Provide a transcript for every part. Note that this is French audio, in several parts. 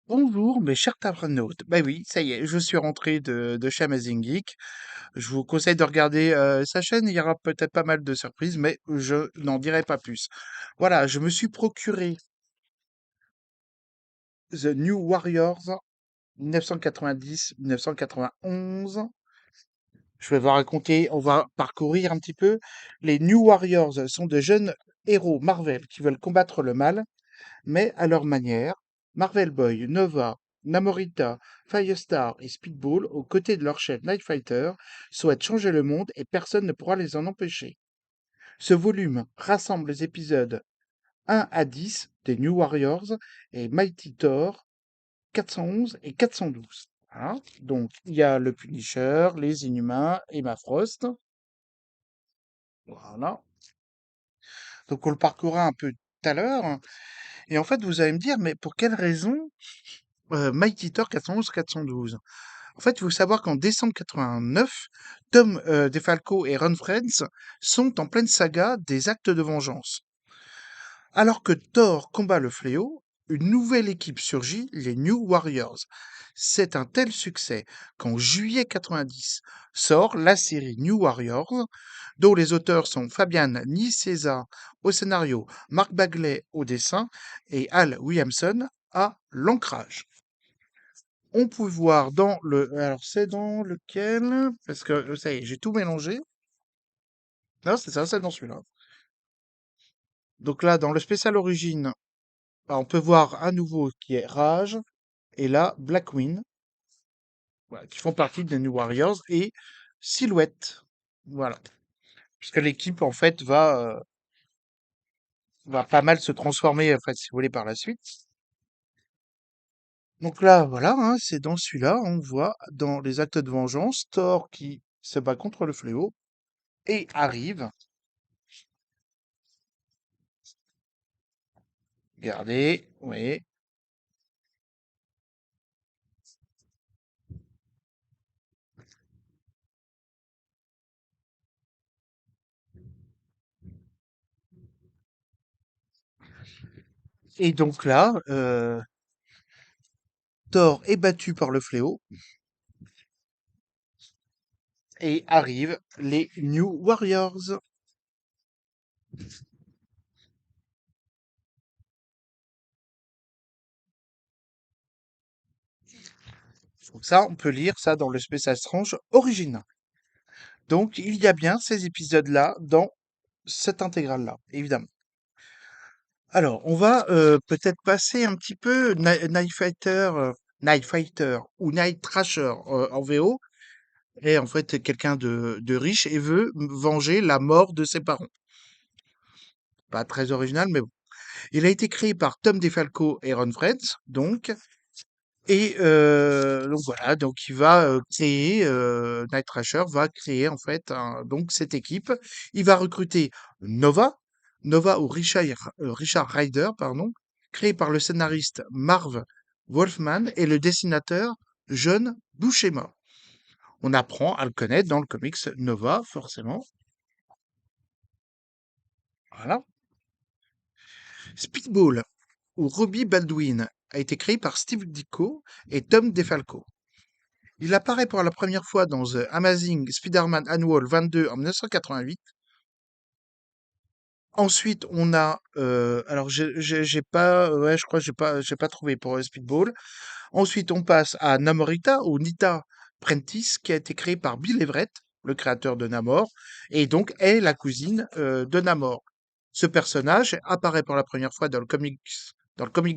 Bonjour mes chers internautes. Bah oui, ça y est, je suis rentré de chez Amazing Geek. Je vous conseille de regarder sa chaîne, il y aura peut-être pas mal de surprises, mais je n'en dirai pas plus. Voilà, je me suis procuré The New Warriors 1990-1991. Je vais vous raconter, on va parcourir un petit peu. Les New Warriors sont de jeunes héros Marvel qui veulent combattre le mal, mais à leur manière. Marvel Boy, Nova, Namorita, Firestar et Speedball, aux côtés de leur chef Night Fighter, souhaitent changer le monde et personne ne pourra les en empêcher. Ce volume rassemble les épisodes 1 à 10 des New Warriors et Mighty Thor 411 et 412. Voilà. Donc, il y a le Punisher, les Inhumains, Emma Frost. Voilà. Donc, on le parcourra un peu tout à l'heure. Et en fait, vous allez me dire, mais pour quelle raison Mighty Thor 411-412? En fait, il faut savoir qu'en décembre 89, Tom DeFalco et Ron Frenz sont en pleine saga des actes de vengeance. Alors que Thor combat le fléau, une nouvelle équipe surgit, les New Warriors. C'est un tel succès qu'en juillet 90 sort la série New Warriors, dont les auteurs sont Fabian Nicieza au scénario, Mark Bagley au dessin et Al Williamson à l'ancrage. On peut voir dans le... Alors, c'est dans lequel? Parce que, ça y est, j'ai tout mélangé. Non, c'est ça, c'est dans celui-là. Donc là, dans le spécial origine, bah, on peut voir à nouveau qui est Rage et là, Blackwing, voilà, qui font partie des New Warriors et Silhouette. Voilà. Puisque l'équipe, en fait, va pas mal se transformer, en fait, si vous voulez, par la suite. Donc là, voilà, hein, c'est dans celui-là, on voit dans les actes de vengeance, Thor qui se bat contre le fléau et arrive. Regardez, oui. Et donc là, Thor est battu par le fléau et arrivent les New Warriors. Donc ça, on peut lire ça dans le Space Strange original. Donc il y a bien ces épisodes-là dans cette intégrale-là, évidemment. Alors, on va peut-être passer un petit peu Night Fighter ou Night Thrasher en VO est en fait quelqu'un de riche et veut venger la mort de ses parents. Pas très original, mais bon. Il a été créé par Tom DeFalco et Ron Frenz, donc. Et donc voilà, donc il va créer, Night Thrasher va créer en fait donc cette équipe. Il va recruter Nova, Nova ou Richard Ryder, pardon, créé par le scénariste Marv Wolfman et le dessinateur John Buscema. On apprend à le connaître dans le comics Nova, forcément. Voilà. Speedball ou Robbie Baldwin a été créé par Steve Ditko et Tom DeFalco. Il apparaît pour la première fois dans The Amazing Spider-Man Annual 22 en 1988. Ensuite, on a, alors j'ai pas, ouais, je crois que j'ai pas trouvé pour Speedball. Ensuite, on passe à Namorita ou Nita Prentice, qui a été créée par Bill Everett, le créateur de Namor, et donc est la cousine de Namor. Ce personnage apparaît pour la première fois dans le comic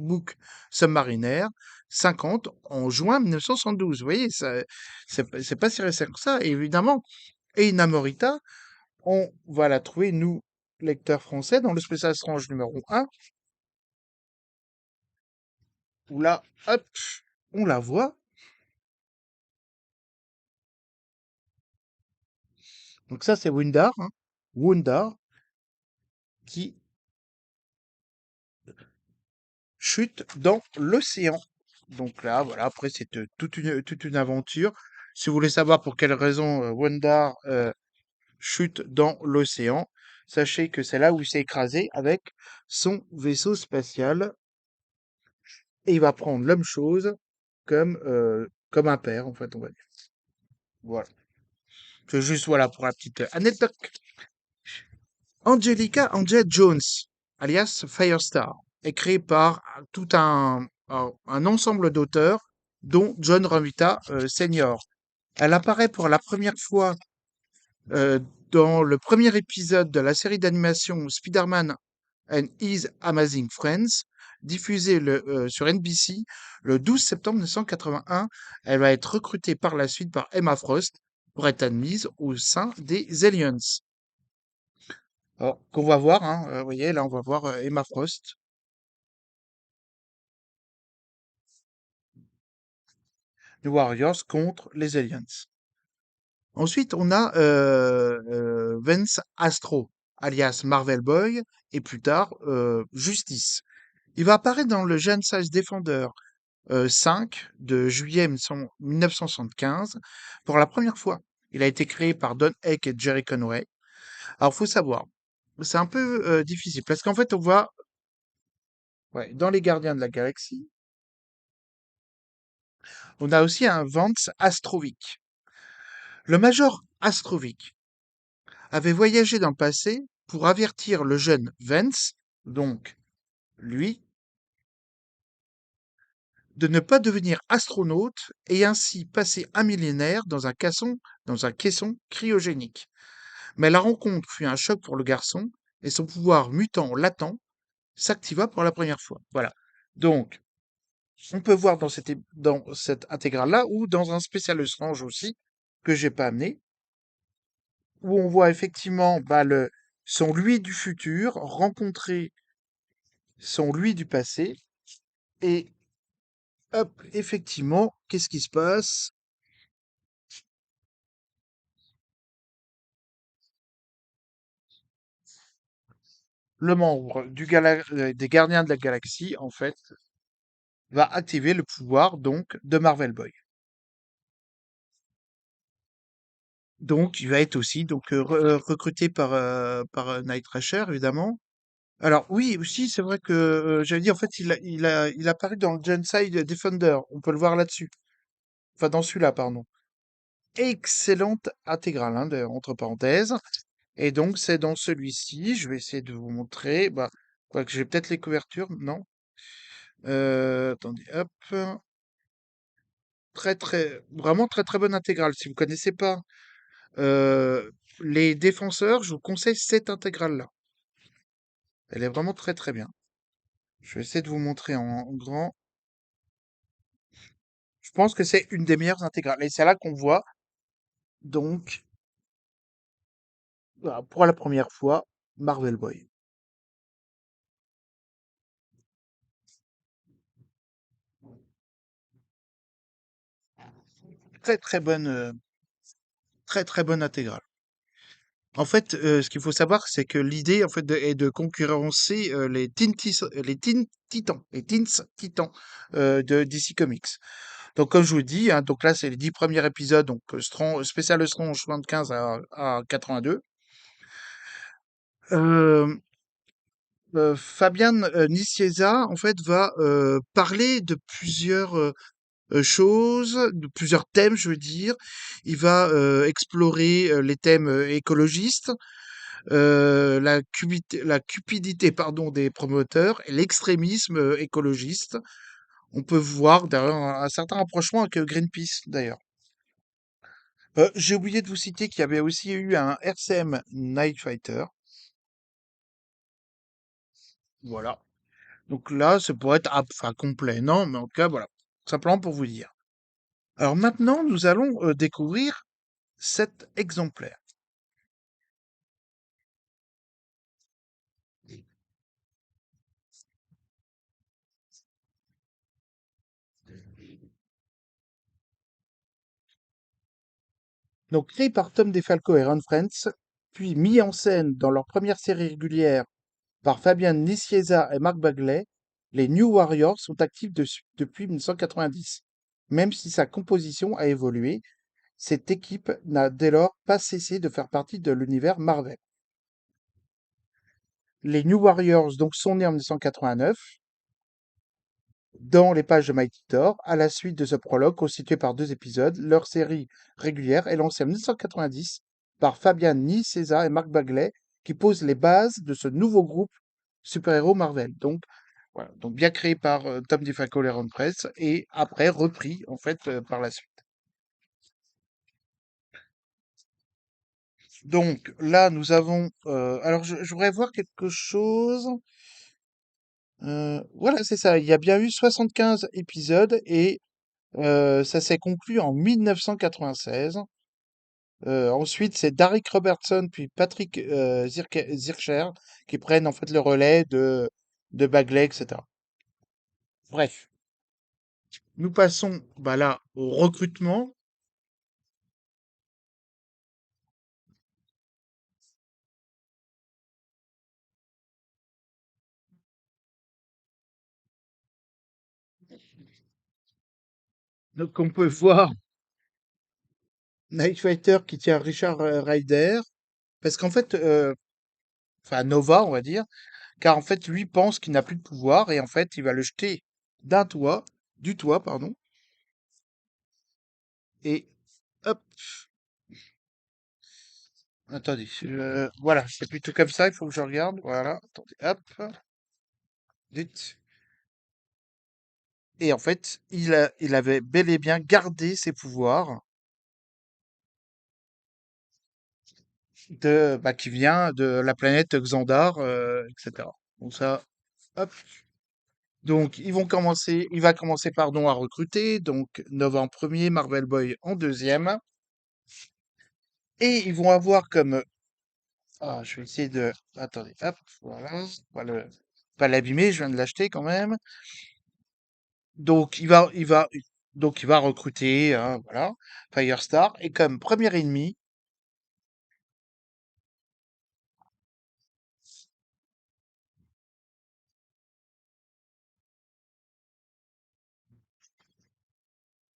book Submariner 50 en juin 1972. Vous voyez, c'est pas si récent que ça. Et évidemment, et Namorita, on va la trouver, nous, lecteurs français, dans le Spécial Strange numéro 1, où là, hop, on la voit. Donc ça, c'est Wundar, hein, Wundar, qui chute dans l'océan. Donc là, voilà, après, c'est toute une aventure. Si vous voulez savoir pour quelle raison Wundar chute dans l'océan, sachez que c'est là où il s'est écrasé avec son vaisseau spatial. et il va prendre l'homme-chose comme un père, en fait, on va dire. Voilà. C'est juste, voilà, pour la petite anecdote. Angelica Angel Jones, alias Firestar, est créée par tout un ensemble d'auteurs, dont John Romita Sr. Elle apparaît pour la première fois euh, dans le premier épisode de la série d'animation Spider-Man and His Amazing Friends, diffusée sur NBC le 12 septembre 1981. Elle va être recrutée par la suite par Emma Frost pour être admise au sein des Aliens. Alors, qu'on va voir, hein, vous voyez, là, on va voir Emma Frost, les Warriors contre les Aliens. Ensuite, on a Vance Astro, alias Marvel Boy, et plus tard Justice. Il va apparaître dans le Genesize Defender 5 de juillet 1975 pour la première fois. Il a été créé par Don Heck et Jerry Conway. Alors, faut savoir, c'est un peu difficile parce qu'en fait, on voit ouais, dans les Gardiens de la Galaxie, on a aussi un Vance Astrovic. Le Major Astrovic avait voyagé dans le passé pour avertir le jeune Vance, donc lui, de ne pas devenir astronaute et ainsi passer un millénaire dans un caisson cryogénique. Mais la rencontre fut un choc pour le garçon et son pouvoir mutant latent s'activa pour la première fois. Voilà. Donc, on peut voir dans cette intégrale-là ou dans un spécial Strange aussi, que j'ai pas amené, où on voit effectivement son lui du futur rencontrer son lui du passé. Et hop, effectivement, qu'est-ce qui se passe? Le membre des Gardiens de la Galaxie, en fait, va activer le pouvoir donc de Marvel Boy. Donc, il va être aussi donc recruté par Night Thrasher, évidemment. Alors oui, aussi, c'est vrai que j'avais dit en fait, il a apparu dans le Genside Defender. On peut le voir là-dessus. Enfin, dans celui-là, pardon. Excellente intégrale, hein, entre parenthèses. Et donc, c'est dans celui-ci. Je vais essayer de vous montrer. Bah, quoique j'ai peut-être les couvertures. Non. Attendez, hop. Vraiment très très bonne intégrale. Si vous connaissez pas les défenseurs, je vous conseille cette intégrale-là. Elle est vraiment très très bien. Je vais essayer de vous montrer en grand. Je pense que c'est une des meilleures intégrales. Et c'est là qu'on voit, donc, voilà, pour la première fois, Marvel Boy. Très très bonne, très très bonne intégrale. En fait, ce qu'il faut savoir, c'est que l'idée, en fait, est de concurrencer les Teens Titans de DC Comics. Donc, comme je vous dis, hein, donc là, c'est les 10 premiers épisodes, donc spécial Strange 75 à 82. Euh, Fabian Nicieza, en fait, va parler de plusieurs choses, de plusieurs thèmes, je veux dire. Il va explorer les thèmes écologistes, la cupidité, pardon, des promoteurs et l'extrémisme écologiste. On peut voir d'ailleurs un certain rapprochement avec Greenpeace, d'ailleurs. J'ai oublié de vous citer qu'il y avait aussi eu un RCM Night Fighter. Voilà. Donc là, ça pourrait être enfin complet, non, mais en tout cas, voilà. Simplement pour vous dire. Alors maintenant, nous allons découvrir cet exemplaire. Donc créé par Tom DeFalco et Ron Frenz, puis mis en scène dans leur première série régulière par Fabian Nicieza et Mark Bagley, les New Warriors sont actifs depuis 1990. Même si sa composition a évolué, cette équipe n'a dès lors pas cessé de faire partie de l'univers Marvel. Les New Warriors donc sont nés en 1989. dans les pages de Mighty Thor, à la suite de ce prologue constitué par 2 épisodes. Leur série régulière est lancée en 1990 par Fabian Nicieza et Mark Bagley, qui posent les bases de ce nouveau groupe super-héros Marvel. Donc, voilà, donc bien créé par Tom DeFalco et Ron Press, et après repris en fait par la suite. Donc là, nous avons. Alors, je voudrais voir quelque chose. Voilà, c'est ça. Il y a bien eu 75 épisodes et ça s'est conclu en 1996. Ensuite, c'est Derek Robertson puis Patrick Zircher qui prennent en fait le relais de Bagley, etc. Bref, nous passons bah là au recrutement. Donc, on peut voir Night Fighter qui tient Richard Ryder. Parce qu'en fait, enfin Nova, on va dire, car en fait, lui pense qu'il n'a plus de pouvoir et en fait, il va le jeter d'un toit, du toit, pardon, et hop, attendez, voilà, c'est plutôt comme ça, il faut que je regarde, voilà, attendez, hop, zut. Et en fait, il avait bel et bien gardé ses pouvoirs bah, qui vient de la planète Xandar, etc. Donc ça, hop. Donc, il va commencer, pardon, à recruter. Donc, Nova en premier, Marvel Boy en deuxième. Et ils vont avoir comme, ah, je vais essayer de, attendez, hop, voilà, pas le, pas l'abîmer, je viens de l'acheter quand même. Donc, donc il va recruter, hein, voilà, Firestar. Et comme premier ennemi,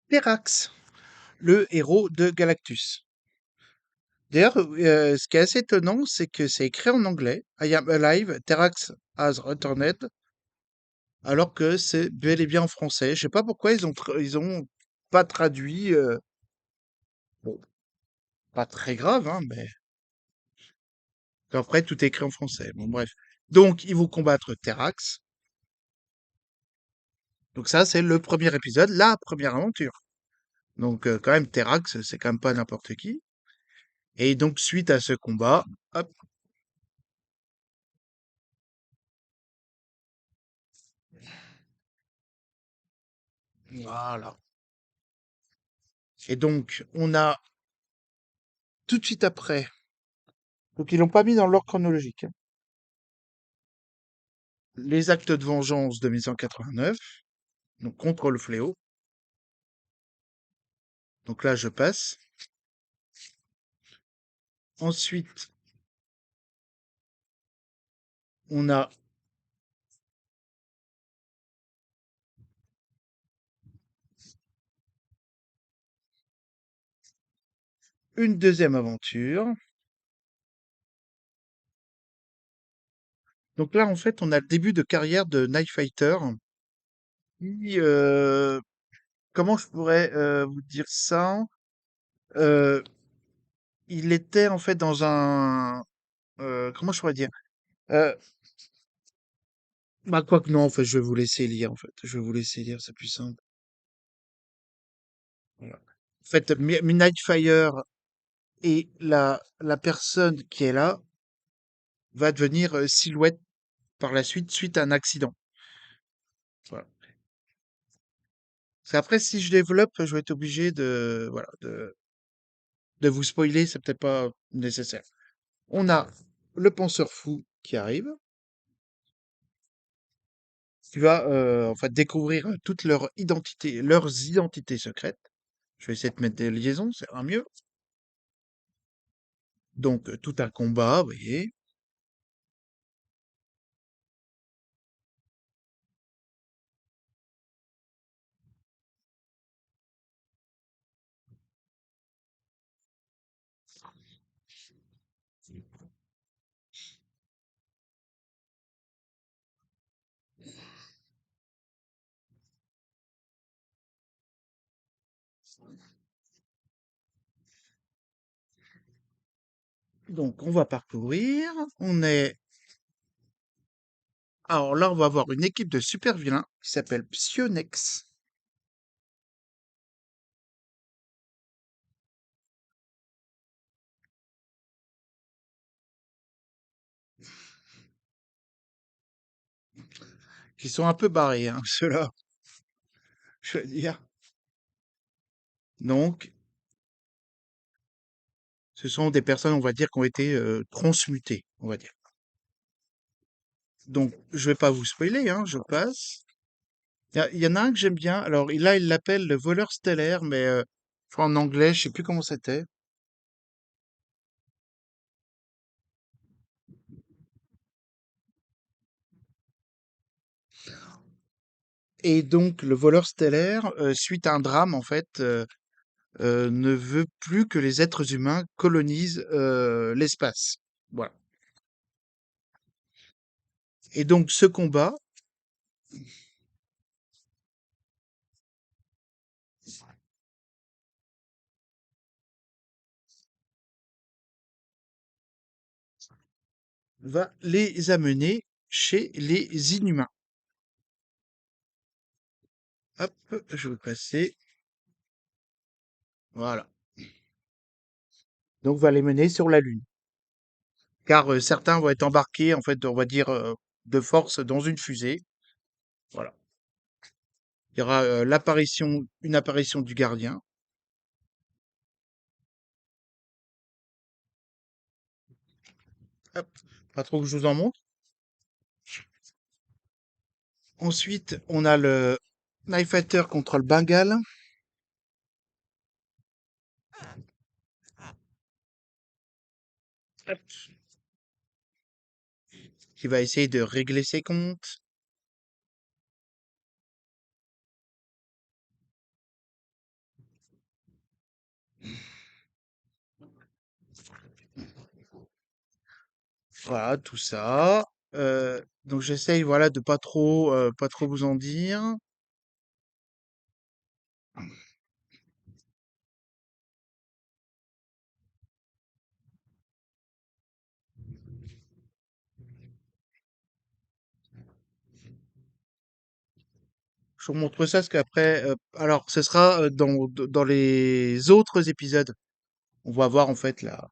Terax, le héros de Galactus. D'ailleurs, ce qui est assez étonnant, c'est que c'est écrit en anglais. I am alive, Terax has returned, alors que c'est bel et bien en français. Je sais pas pourquoi ils ont pas traduit. Bon, pas très grave, hein, mais après tout est écrit en français. Bon, bref. Donc, ils vont combattre Terax. Donc ça, c'est le premier épisode, la première aventure. Donc, quand même, Terax, c'est quand même pas n'importe qui. Et donc, suite à ce combat, hop, voilà. Et donc, on a tout de suite après. Donc, ils l'ont pas mis dans l'ordre chronologique, hein. Les actes de vengeance de 1989, donc contre le fléau. Donc là, je passe. Ensuite, on a une deuxième aventure. Donc là, en fait, on a le début de carrière de Night Fighter. Qui, comment je pourrais vous dire ça? Euh, il était en fait dans un, comment je pourrais dire? Euh, Bah quoi que non, en fait, je vais vous laisser lire. En fait, je vais vous laisser lire, c'est plus simple. Voilà. En fait, Midnight Fire et la personne qui est là va devenir Silhouette par la suite, suite à un accident. Voilà. Parce qu'après, si je développe, je vais être obligé de, voilà, de vous spoiler, c'est peut-être pas nécessaire. On a le penseur fou qui arrive, qui va en fait découvrir toutes leurs identités secrètes. Je vais essayer de mettre des liaisons, c'est un mieux. Donc tout un combat, vous voyez. Donc, on va parcourir. On est. Alors là, on va avoir une équipe de super vilains qui s'appelle Psionex, qui sont un peu barrés, hein, ceux-là, je veux dire. Donc, ce sont des personnes, on va dire, qui ont été transmutées, on va dire. Donc, je vais pas vous spoiler, hein, je passe. Il y en a un que j'aime bien. Alors, là, il l'appelle le voleur stellaire, mais je crois en anglais, je sais plus comment c'était. Et donc, le voleur stellaire, suite à un drame, en fait, ne veut plus que les êtres humains colonisent l'espace. Voilà. Et donc, ce combat va les amener chez les Inhumains. Hop, je vais passer. Voilà. Donc, va les mener sur la Lune. Car certains vont être embarqués, en fait, on va dire, de force dans une fusée. Voilà. Il y aura une apparition du gardien. Hop. Pas trop que je vous en montre. Ensuite, on a le Knife Fighter contre le Bengale. Hop. Qui va essayer de régler ses comptes. Voilà, tout ça. Donc j'essaye, voilà, de pas trop vous en dire. Je vous montre ça parce qu'après, alors ce sera dans les autres épisodes. On va voir en fait là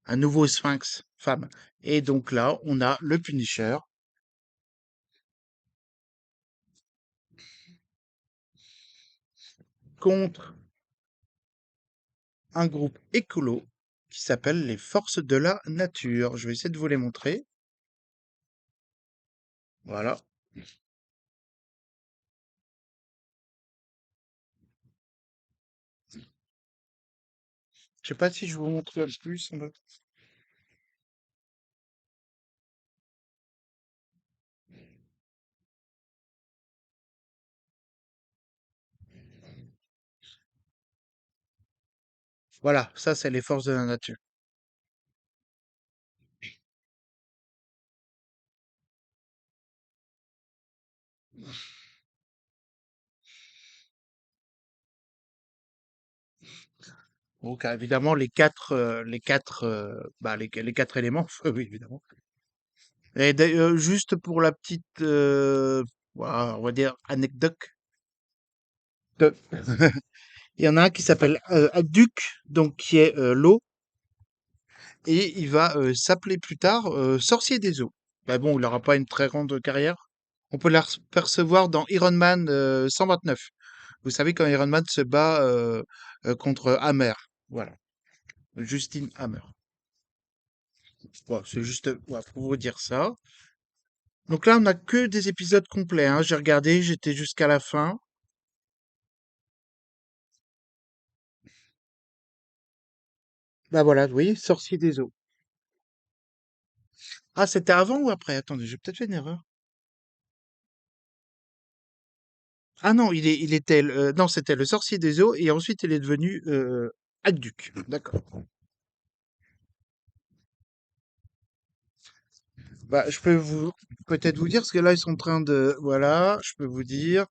un nouveau Sphinx femme. Et donc là, on a le Punisher contre un groupe écolo qui s'appelle les Forces de la Nature. Je vais essayer de vous les montrer. Voilà. Je sais pas si je vous montre le plus. Voilà, ça c'est les Forces de la Nature. Donc évidemment les quatre éléments, oui évidemment. Et juste pour la petite, voilà, on va dire anecdote, de- il y en a un qui s'appelle Duc, donc qui est l'eau, et il va s'appeler plus tard Sorcier des eaux. Mais bon, il n'aura pas une très grande carrière. On peut percevoir dans Iron Man 129. Vous savez quand Iron Man se bat contre Hammer. Voilà, Justine Hammer. Voilà, c'est juste voilà, pour vous dire ça. Donc là, on n'a que des épisodes complets, hein. J'ai regardé, j'étais jusqu'à la fin. Bah voilà, oui, Sorcier des eaux. Ah, c'était avant ou après? Attendez, j'ai peut-être fait une erreur. Ah non, il était, non, c'était le Sorcier des eaux et ensuite il est devenu Aqueduc. D'accord. Bah, je peux vous peut-être vous dire parce que là ils sont en train de, voilà, je peux vous dire.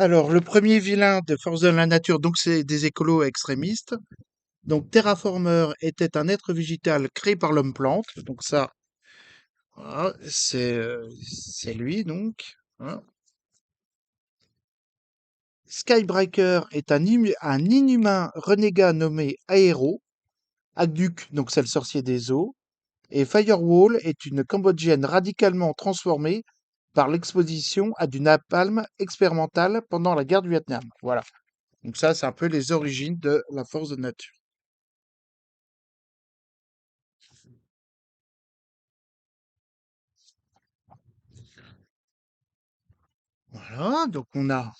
Alors, le premier vilain de Force de la nature, donc c'est des écolos extrémistes. Donc, Terraformer était un être végétal créé par l'homme plante. Donc ça, voilà, c'est lui donc, hein. Skybreaker est un inhumain renégat nommé Aero. Agduk, donc c'est le sorcier des eaux. Et Firewall est une Cambodgienne radicalement transformée par l'exposition à du napalm expérimental pendant la guerre du Vietnam. Voilà. Donc ça, c'est un peu les origines de la force de nature. Voilà, donc on a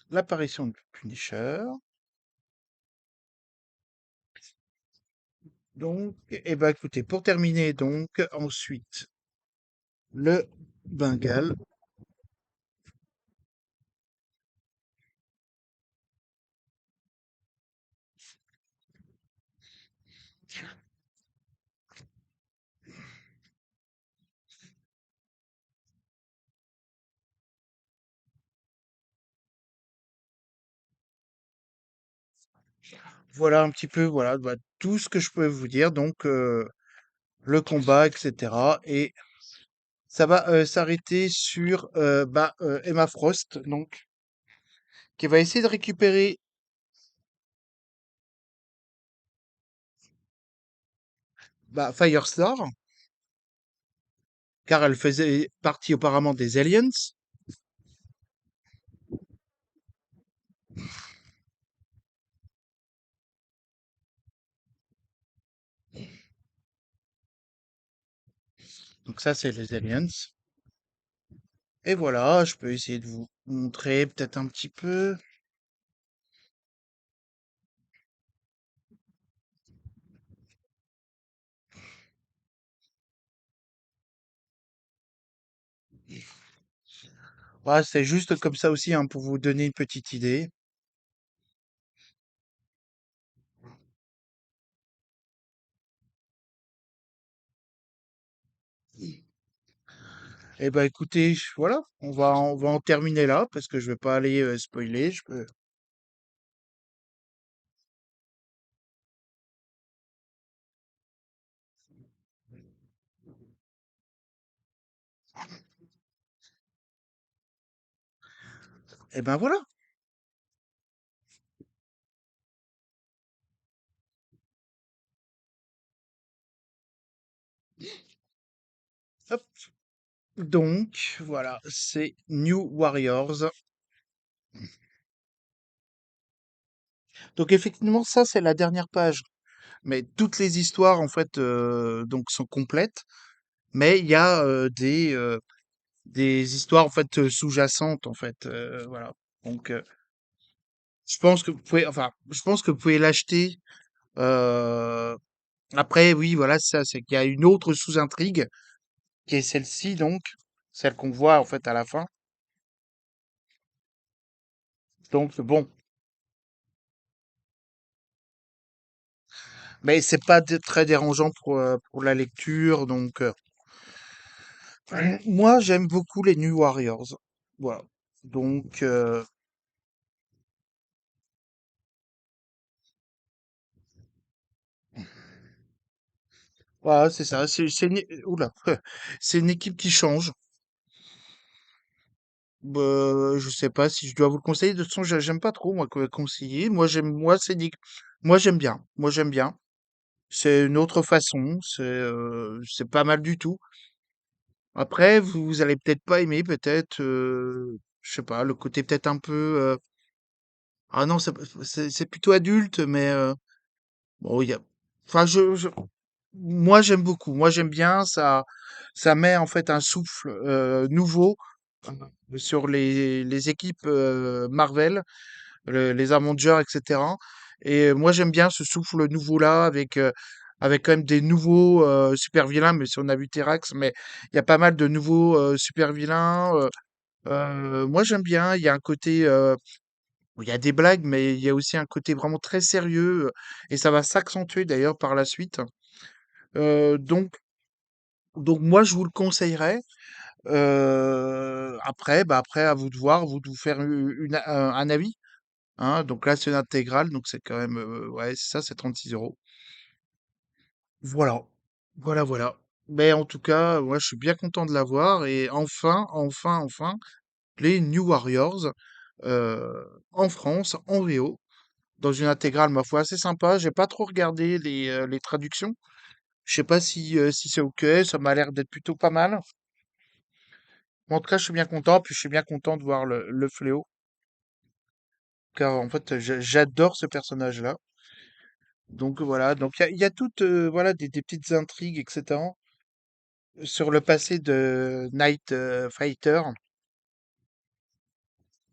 l'apparition du Punisher. Donc, eh ben écoutez, pour terminer, donc ensuite le Bengale. Voilà un petit peu, voilà, bah, tout ce que je peux vous dire. Donc le combat, etc. Et ça va s'arrêter sur Emma Frost, donc qui va essayer de récupérer Firestar, car elle faisait partie auparavant des Aliens. Donc ça, c'est les Aliens. Et voilà, je peux essayer de vous montrer peut-être un petit peu. Voilà, c'est juste comme ça aussi, hein, pour vous donner une petite idée. Eh ben écoutez, voilà, on va en terminer là parce que je vais pas aller spoiler. Je peux... Eh ben voilà. Hop. Donc voilà, c'est New Warriors. Donc effectivement, ça c'est la dernière page. Mais toutes les histoires en fait donc sont complètes. Mais il y a des histoires en fait sous-jacentes en fait. Voilà. Donc je pense que vous pouvez, enfin, je pense que vous pouvez l'acheter. euh, Après, oui, voilà, ça, c'est qu'il y a une autre sous-intrigue qui est celle-ci donc, celle qu'on voit en fait à la fin. Donc bon, mais c'est pas très dérangeant pour la lecture. Donc moi, j'aime beaucoup les New Warriors. Voilà. Donc voilà, c'est ça. Oula, c'est une équipe qui change. Je sais pas si je dois vous le conseiller. De toute façon, j'aime pas trop moi conseiller. Moi j'aime bien. Moi j'aime bien. C'est une autre façon. C'est pas mal du tout. Après, vous allez peut-être pas aimer, peut-être, je sais pas, le côté peut-être un peu. Ah non, c'est plutôt adulte, mais bon, il y a. Enfin, moi j'aime beaucoup. Moi j'aime bien. Ça met en fait un souffle nouveau sur les équipes Marvel, les Avengers, etc. Et moi j'aime bien ce souffle nouveau-là avec quand même des nouveaux super vilains, mais si on a vu Terax, mais il y a pas mal de nouveaux super vilains. Moi j'aime bien, il y a un côté où il y a des blagues, mais il y a aussi un côté vraiment très sérieux, et ça va s'accentuer d'ailleurs par la suite. Euh, donc, donc moi je vous le conseillerais. Après, bah, après à vous de voir, vous de vous faire un avis, hein. Donc là, c'est une intégrale, donc c'est quand même, ouais, c'est ça, c'est 36 €. Voilà. Voilà, voilà. Mais en tout cas, moi, je suis bien content de l'avoir et enfin, les New Warriors, en France, en VO, dans une intégrale, ma foi, assez sympa. J'ai pas trop regardé les traductions. Je sais pas si c'est OK, ça m'a l'air d'être plutôt pas mal. Mais en tout cas, je suis bien content, puis je suis bien content de voir le Fléau, car en fait, j'adore ce personnage-là. Donc voilà, donc il y a toutes voilà, des petites intrigues, etc. sur le passé de Night Fighter.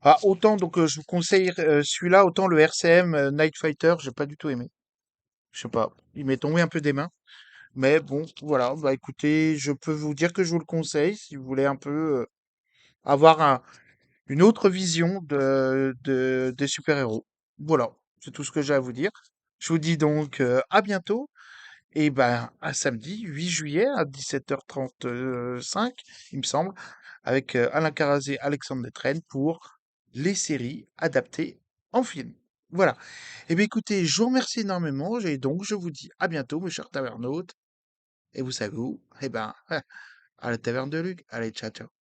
Ah, autant donc je vous conseille celui-là, autant le RCM Night Fighter, j'ai pas du tout aimé. Je sais pas, il m'est tombé un peu des mains. Mais bon, voilà, bah écoutez, je peux vous dire que je vous le conseille si vous voulez un peu avoir une autre vision des super-héros. Voilà, c'est tout ce que j'ai à vous dire. Je vous dis donc à bientôt et ben à samedi 8 juillet à 17h35, il me semble, avec Alain Carazé, Alexandre Detraigne pour les séries adaptées en film. Voilà. Et bien écoutez, je vous remercie énormément et donc je vous dis à bientôt mes chers tavernautes. Et vous savez où? Eh ben, à la taverne de Luc. Allez, ciao, ciao.